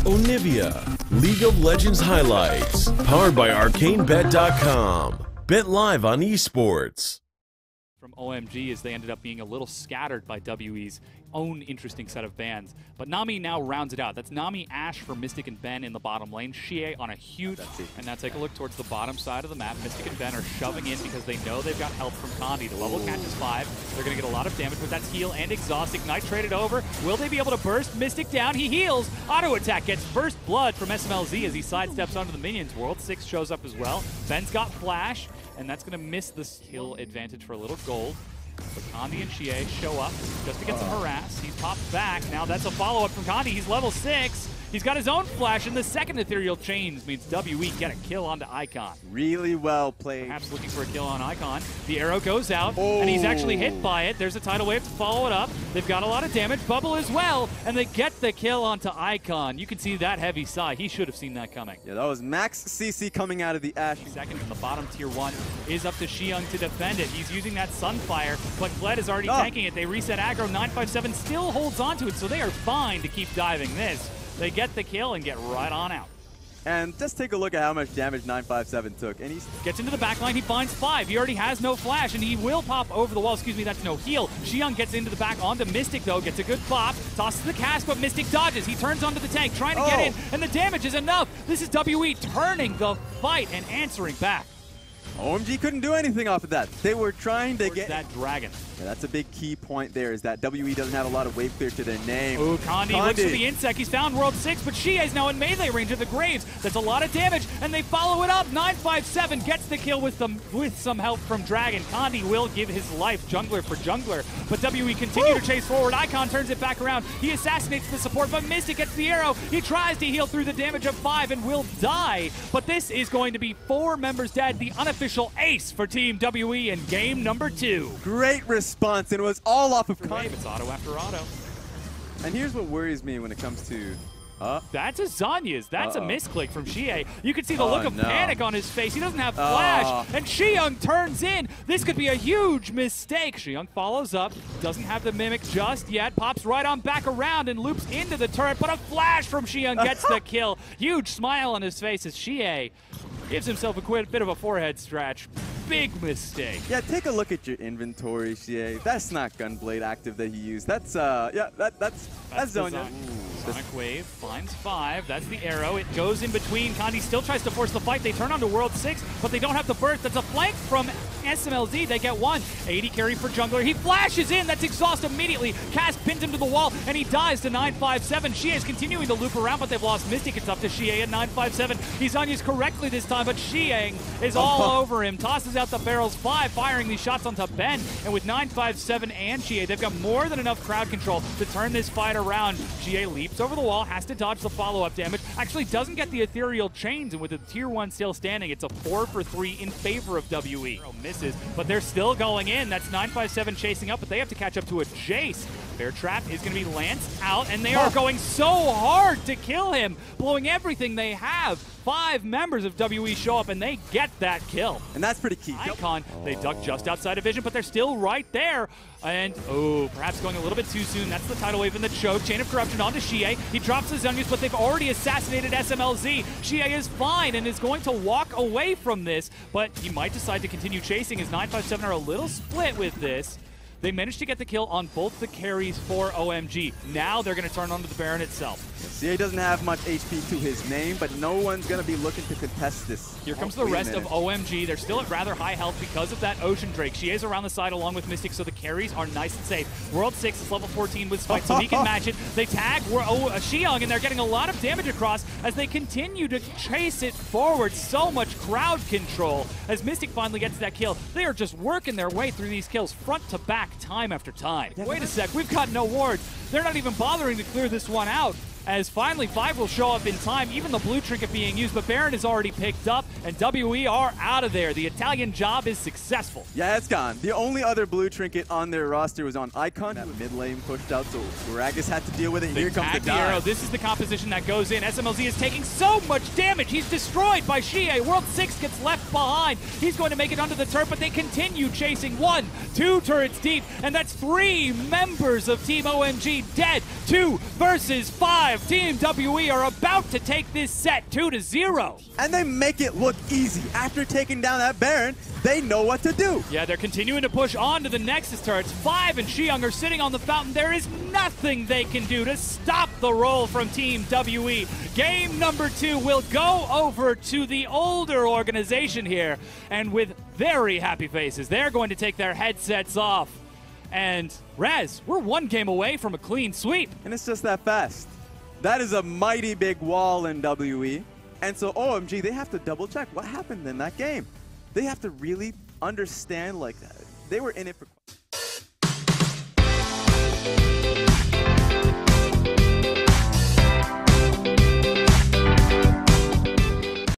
Onivia, League of Legends highlights, powered by ArcaneBet.com. Bet live on esports. From OMG, as they ended up being a little scattered by WE's own interesting set of bans. But Nami now rounds it out. That's Nami, Ashe for Mystic and Ben in the bottom lane. Xie on a huge... And now take a look towards the bottom side of the map. Mystic and Ben are shoving in because they know they've got help from Kandi. The level catches 5. They're going to get a lot of damage with that heal and exhaust. Ignite traded over. Will they be able to burst Mystic down? He heals. Auto attack gets first blood from SMLZ as he sidesteps onto the minions. World 6 shows up as well. Ben's got flash, and that's going to miss the skill advantage for a little gold. But Kandi and Xie show up just to get some harass. He's popped back. Now that's a follow-up from Kandi. He's level 6. He's got his own flash, and the second ethereal chains means WE get a kill onto Icon. Really well played. Perhaps looking for a kill on Icon. The arrow goes out, and he's actually hit by it. There's a tidal wave to follow it up. They've got a lot of damage. Bubble as well, and they get the kill onto Icon. You can see that heavy sigh. He should have seen that coming. Yeah, that was max CC coming out of the Ashe. Second from the bottom, tier 1 is up to Xiang to defend it. He's using that Sunfire, but Gled is already tanking it. They reset aggro. 957 still holds onto it, so they are fine to keep diving this. They get the kill and get right on out. And just take a look at how much damage 957 took. And he gets into the backline, he finds 5. He already has no flash, and he will pop over the wall. Excuse me, that's no heal. Xiang gets into the back onto Mystic, though, gets a good pop. Tosses the cast, but Mystic dodges. He turns onto the tank, trying to get in, and the damage is enough. This is WE turning the fight and answering back. OMG couldn't do anything off of that. They were trying to get that dragon. Yeah, that's a big key point there, is that WE doesn't have a lot of wave clear to their name. Ooh, Kandi looks for the insect. He's found World 6, but Xie is now in melee range of the Graves. That's a lot of damage, and they follow it up. 957 gets the kill with some help from Dragon. Kandi will give his life, jungler for jungler, but WE continue to chase forward. Icon turns it back around. He assassinates the support, but Mystic gets the arrow. He tries to heal through the damage of 5 and will die, but this is going to be 4 members dead, the unofficial ace for Team WE in game number 2. Great response, and it was all off of Kandi. It's auto after auto. And here's what worries me when it comes to... That's a Zhonya's. That's a misclick from Xie. You can see the look of panic on his face. He doesn't have flash, and Xiang turns in. This could be a huge mistake. Xiang follows up, doesn't have the mimic just yet, pops right on back around and loops into the turret, but a flash from Xiang gets the kill. Huge smile on his face as Xie gives himself a bit of a forehead scratch. Big mistake. Yeah, take a look at your inventory, Xie. That's not Gunblade active that he used. That's that's Zhonya. Sonic Wave finds 5. That's the arrow. It goes in between. Kandi still tries to force the fight. They turn onto World 6, but they don't have the burst. That's a flank from SMLZ. They get 1. 80 carry for jungler. He flashes in. That's exhaust immediately. Cast pins him to the wall, and he dies to 957. Xie is continuing to loop around, but they've lost Mystic. It's up to Xie at 957. He's on use correctly this time, but Xiang is all over him. Tosses out the barrels. 5 firing these shots onto Ben, and with 957 and Xie, they've got more than enough crowd control to turn this fight around. Xie leaps over the wall, has to dodge the follow-up damage, actually doesn't get the ethereal chains, and with the tier 1 still standing, it's a 4 for 3 in favor of WE. Misses, but they're still going in. That's 957 chasing up, but they have to catch up to a Jace. Bear Trap is going to be lanced out, and they are going so hard to kill him, blowing everything they have. 5 members of WE show up, and they get that kill. And that's pretty key. Icon, they duck just outside of vision, but they're still right there. And, perhaps going a little bit too soon. That's the tidal wave in the choke. Chain of Corruption onto Xie. He drops his onions, but they've already assassinated SMLZ. Xie is fine and is going to walk away from this, but he might decide to continue chasing, as 957 are a little split with this. They managed to get the kill on both the carries for OMG. Now they're going to turn onto the Baron itself. Xie doesn't have much HP to his name, but no one's going to be looking to contest this. Here comes the rest of OMG. They're still at rather high health because of that Ocean Drake. Xie's around the side along with Mystic, so the carries are nice and safe. World 6 is level 14 with Spike, so he can match it. They tag Xiang, and they're getting a lot of damage across as they continue to chase it forward. So much crowd control as Mystic finally gets that kill. They are just working their way through these kills front to back, time after time. Wait a sec, we've got no wards. They're not even bothering to clear this one out, as finally 5 will show up in time, even the blue trinket being used, but Baron is already picked up, and WE are out of there. The Italian job is successful. Yeah, it's gone. The only other blue trinket on their roster was on Icon. That mid lane pushed out, so Gragas had to deal with it. Here comes the arrow. This is the composition that goes in. SMLZ is taking so much damage. He's destroyed by Xie. World 6 gets left behind. He's going to make it onto the turret, but they continue chasing. 1, 2 turrets deep, and that's 3 members of Team OMG dead. 2 versus 5. 5. Team WE are about to take this set 2-0. And they make it look easy. After taking down that Baron, they know what to do. Yeah, they're continuing to push on to the Nexus turrets. 5 and Xiang are sitting on the fountain. There is nothing they can do to stop the roll from Team WE. Game number 2 will go over to the older organization here. And with very happy faces, they're going to take their headsets off. And Raz, we're 1 game away from a clean sweep. And it's just that fast. That is a mighty big wall in WE. And so OMG, they have to double check what happened in that game. They have to really understand, like, they were in it for